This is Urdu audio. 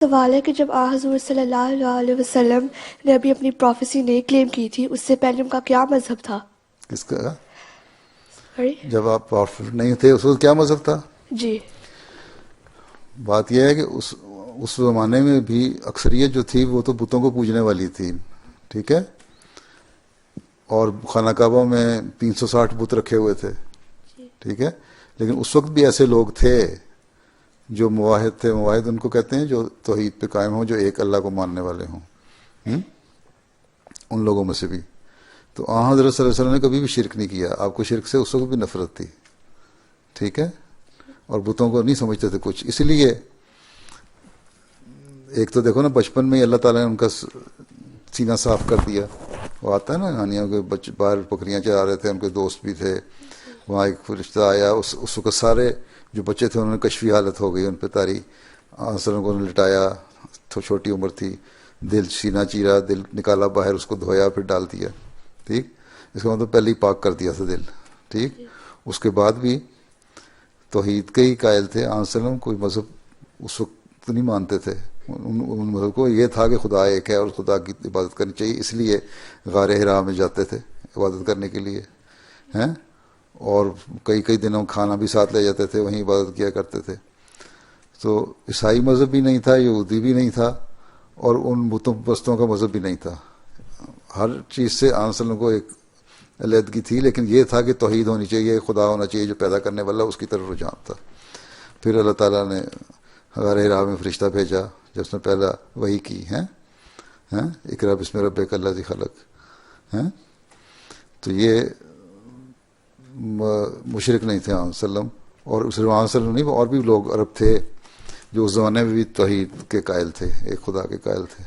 سوال ہے کہ جب حضور صلی اللہ علیہ وسلم نے ابھی اپنی پروفیسی نے کلیم کی تھی، اس سے پہلے ان کا کیا مذہب تھا؟ کس کا؟ سوری؟ جب آپ پاورفل نہیں تھے اس وقت کیا مذہب تھا؟ جی بات یہ ہے کہ اس زمانے میں بھی اکثریت جو تھی وہ تو بتوں کو پوجنے والی تھی، ٹھیک ہے، اور خانہ کعبہ میں 360 بت رکھے ہوئے تھے، جی ٹھیک ہے، لیکن اس وقت بھی ایسے لوگ تھے جو مواحد تھے. مواحد ان کو کہتے ہیں جو توحید پہ قائم ہوں، جو ایک اللہ کو ماننے والے ہوں. ان لوگوں میں سے بھی تو حضرت صلی اللہ علیہ وسلم نے کبھی بھی شرک نہیں کیا. آپ کو شرک سے اس وقت بھی نفرت تھی، ٹھیک ہے، اور بتوں کو نہیں سمجھتے تھے کچھ. اسی لیے ایک تو دیکھو نا، بچپن میں ہی اللہ تعالیٰ نے ان کا سینہ صاف کر دیا. وہ آتا ہے نا کہانیوں کے، بچے باہر بکریاں چلا رہے تھے، ان کے دوست بھی تھے، وہاں ایک فرشتہ آیا، اس وقت سارے جو بچے تھے انہوں نے کشفی حالت ہو گئی ان پہ طاری. وسلم کو لٹایا، تو چھوٹی عمر تھی، دل سینہ چیرا، دل نکالا باہر، اس کو دھویا، پھر ڈال دیا، ٹھیک. اس کا مطلب پہلے ہی پاک کر دیا تھا دل، ٹھیک. اس کے بعد بھی توحید کے ہی قائل تھے. وسلم کوئی مذہب اس وقت نہیں مانتے تھے. ان مذہب کو یہ تھا کہ خدا ایک ہے اور خدا کی عبادت کرنی چاہیے، اس لیے غار حرا میں جاتے تھے عبادت کرنے کے لیے ہیں، اور کئی کئی دنوں کھانا بھی ساتھ لے جاتے تھے، وہیں عبادت کیا کرتے تھے. تو عیسائی مذہب بھی نہیں تھا، یہودی بھی نہیں تھا، اور ان بتوں پرستوں کا مذہب بھی نہیں تھا. ہر چیز سے وسلم کو ایک علیحدگی تھی، لیکن یہ تھا کہ توحید ہونی چاہیے، خدا ہونا چاہیے جو پیدا کرنے والا، اس کی طرف رجحان تھا. پھر اللہ تعالیٰ نے غار حرا میں فرشتہ بھیجا جب اس نے پہلا وحی کی ہے، اقرا بسم ربک الذی خلق. تو یہ مشرک نہیں تھے وسلم، اور صرف وسلم نہیں، اور بھی لوگ عرب تھے جو اس زمانے میں بھی توحید کے قائل تھے، ایک خدا کے قائل تھے.